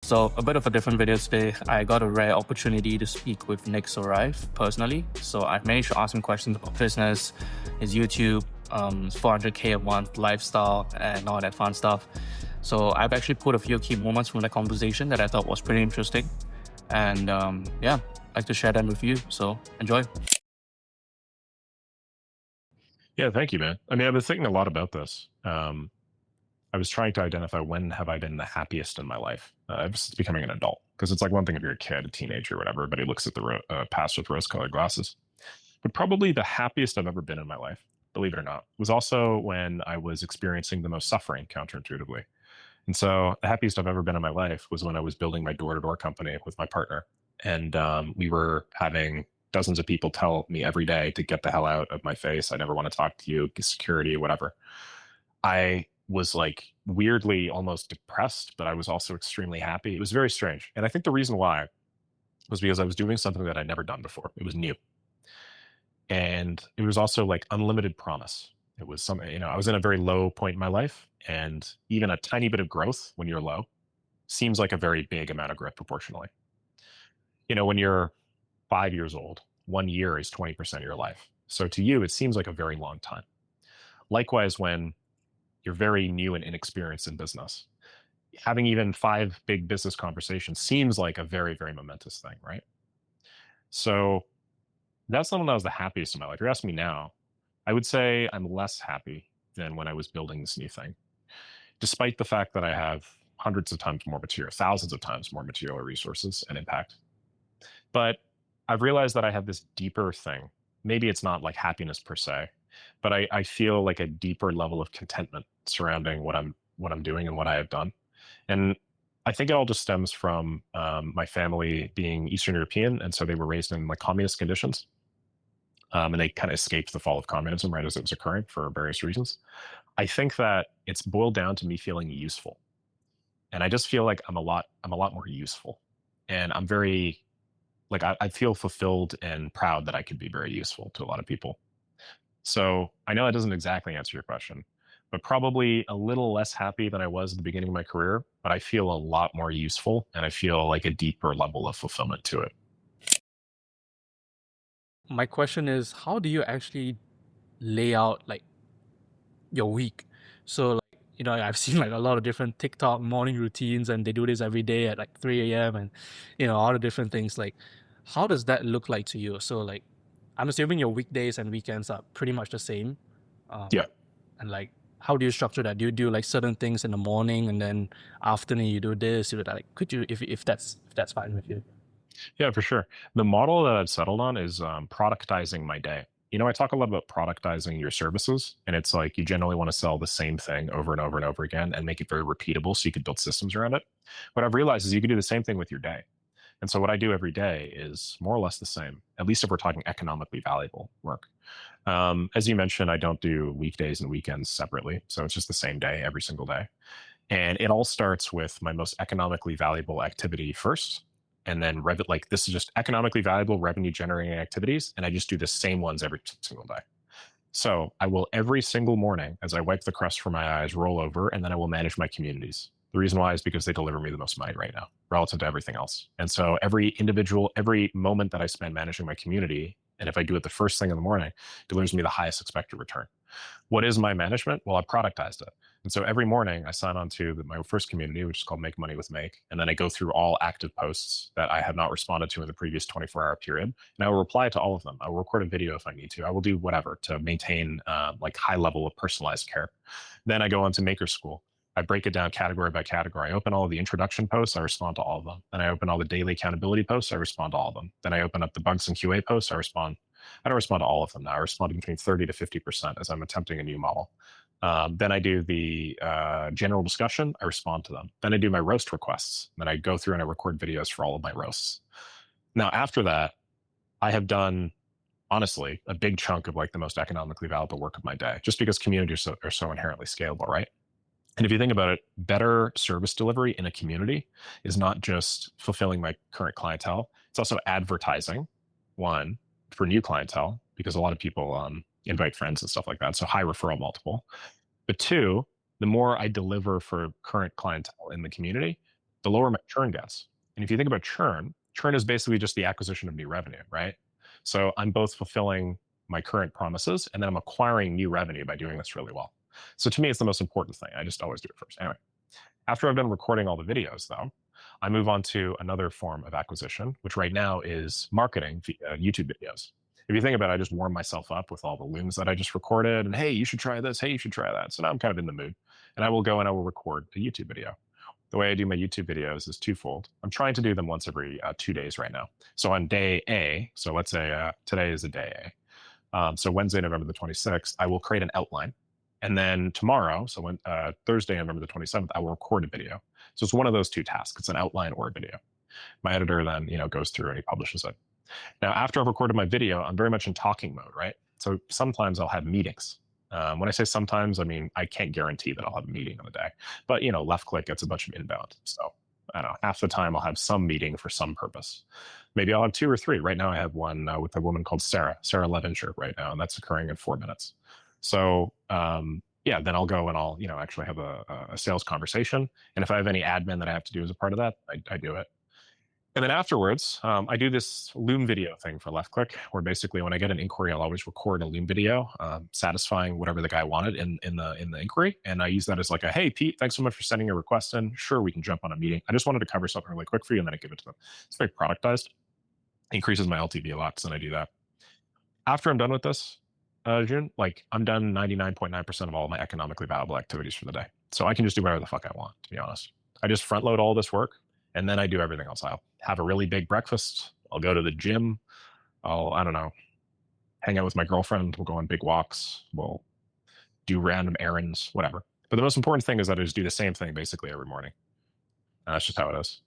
So a bit of a different video today. I got a rare opportunity to speak with Nick Saraev personally. So I've managed to ask him questions about business, his YouTube, 400K a month lifestyle and all that fun stuff. So I've actually put a few key moments from the conversation that I thought was pretty interesting. And yeah, I'd like to share them with you. So enjoy. Yeah, thank you, man. I mean, I've been thinking a lot about this. I was trying to identify when have I been the happiest in my life since becoming an adult. Because it's like one thing if you're a kid, a teenager, whatever, everybody looks at the past with rose-colored glasses. But probably the happiest I've ever been in my life, believe it or not, was also when I was experiencing the most suffering, counterintuitively. And so the happiest I've ever been in my life was when I was building my door-to-door company with my partner. And we were having dozens of people tell me every day to get the hell out of my face. I never want to talk to you, security, whatever. I was like weirdly almost depressed, but I was also extremely happy. It was very strange. And I think the reason why was because I was doing something that I'd never done before. It was new. And it was also like unlimited promise. It was something, I was in a very low point in my life. And even a tiny bit of growth when you're low seems like a very big amount of growth proportionally. When you're 5 years old, 1 year is 20% of your life. So to you, it seems like a very long time. Likewise, when you're very new and inexperienced in business, having even 5 big business conversations seems like a very, very momentous thing, right? So that's not when I was the happiest in my life. You're asking me now, I would say I'm less happy than when I was building this new thing, despite the fact that I have hundreds of times more material, thousands of times more material resources and impact. But I've realized that I have this deeper thing. Maybe it's not like happiness per se, but I feel like a deeper level of contentment surrounding what I'm doing and what I have done. And I think it all just stems from my family being Eastern European, and so they were raised in like communist conditions, and they kind of escaped the fall of communism right as it was occurring for various reasons. I think that it's boiled down to me feeling useful, and I just feel like I'm a lot more useful, and I'm very like I feel fulfilled and proud that I could be very useful to a lot of people. So I know that doesn't exactly answer your question, but probably a little less happy than I was at the beginning of my career, but I feel a lot more useful and I feel like a deeper level of fulfillment to it. My question is, how do you actually lay out like your week? So like, I've seen like a lot of different TikTok morning routines and they do this every day at like 3 a.m. and all the different things. Like, how does that look like to you? So like, I'm assuming your weekdays and weekends are pretty much the same. Yeah. And like, how do you structure that? Do you do like certain things in the morning and then afternoon you do this? You do that? Like, could you, if that's fine with you? Yeah, for sure. The model that I've settled on is productizing my day. I talk a lot about productizing your services, and it's like you generally want to sell the same thing over and over and over again and make it very repeatable so you can build systems around it. What I've realized is you can do the same thing with your day. And so what I do every day is more or less the same, at least if we're talking economically valuable work. As you mentioned, I don't do weekdays and weekends separately. So it's just the same day every single day. And it all starts with my most economically valuable activity first. And then like this is just economically valuable revenue generating activities. And I just do the same ones every single day. So I will every single morning, as I wipe the crust from my eyes, roll over, and then I will manage my communities. The reason why is because they deliver me the most money right now relative to everything else. And so every moment that I spend managing my community, and if I do it the first thing in the morning, delivers me the highest expected return. What is my management? Well, I productized it. And so every morning I sign on to my first community, which is called Make Money with Make. And then I go through all active posts that I have not responded to in the previous 24-hour period. And I will reply to all of them. I will record a video if I need to. I will do whatever to maintain like high level of personalized care. Then I go on to Maker School. I break it down category by category. I open all of the introduction posts. I respond to all of them. Then I open all the daily accountability posts. I respond to all of them. Then I open up the bugs and QA posts. I don't respond to all of them now. I respond to between 30 to 50% as I'm attempting a new model. Then I do the general discussion. I respond to them. Then I do my roast requests. Then I go through and I record videos for all of my roasts. Now, after that, I have done, honestly, a big chunk of like the most economically valuable work of my day, just because communities are so inherently scalable, right? And if you think about it, better service delivery in a community is not just fulfilling my current clientele. It's also advertising, one, for new clientele, because a lot of people invite friends and stuff like that. So high referral multiple. But two, the more I deliver for current clientele in the community, the lower my churn gets. And if you think about churn, churn is basically just the acquisition of new revenue, right? So I'm both fulfilling my current promises and then I'm acquiring new revenue by doing this really well. So to me, it's the most important thing. I just always do it first. Anyway, after I've done recording all the videos, though, I move on to another form of acquisition, which right now is marketing via YouTube videos. If you think about it, I just warm myself up with all the looms that I just recorded and, hey, you should try this. Hey, you should try that. So now I'm kind of in the mood and I will go and I will record a YouTube video. The way I do my YouTube videos is twofold. I'm trying to do them once every 2 days right now. So on day A, so let's say today is a day A. So Wednesday, November the 26th, I will create an outline. And then tomorrow, so when Thursday, November the 27th, I will record a video. So it's one of those two tasks. It's an outline or a video. My editor then, goes through and he publishes it. Now, after I've recorded my video, I'm very much in talking mode, right? So sometimes I'll have meetings. When I say sometimes, I mean, I can't guarantee that I'll have a meeting on the day, but left click gets a bunch of inbound. So I don't know, half the time I'll have some meeting for some purpose. Maybe I'll have 2 or 3. Right now I have one with a woman called Sarah Levenshire right now, and that's occurring in 4 minutes. So yeah, then I'll go and I'll actually have a sales conversation. And if I have any admin that I have to do as a part of that, I do it. And then afterwards, I do this Loom video thing for Left Click, where basically when I get an inquiry, I'll always record a Loom video satisfying whatever the guy wanted in the inquiry, and I use that as like a, hey Pete, thanks so much for sending your request in. Sure, we can jump on a meeting. I just wanted to cover something really quick for you, and then I give it to them. It's very productized. It increases my LTV a lot, so then I do that. After I'm done with this, June, like I'm done 99.9% of all of my economically viable activities for the day, so I can just do whatever the fuck I want. To be honest, I just front load all this work. And then I do everything else. I'll have a really big breakfast. I'll go to the gym. I don't know, hang out with my girlfriend. We'll go on big walks. We'll do random errands, whatever. But the most important thing is that I just do the same thing basically every morning. And that's just how it is.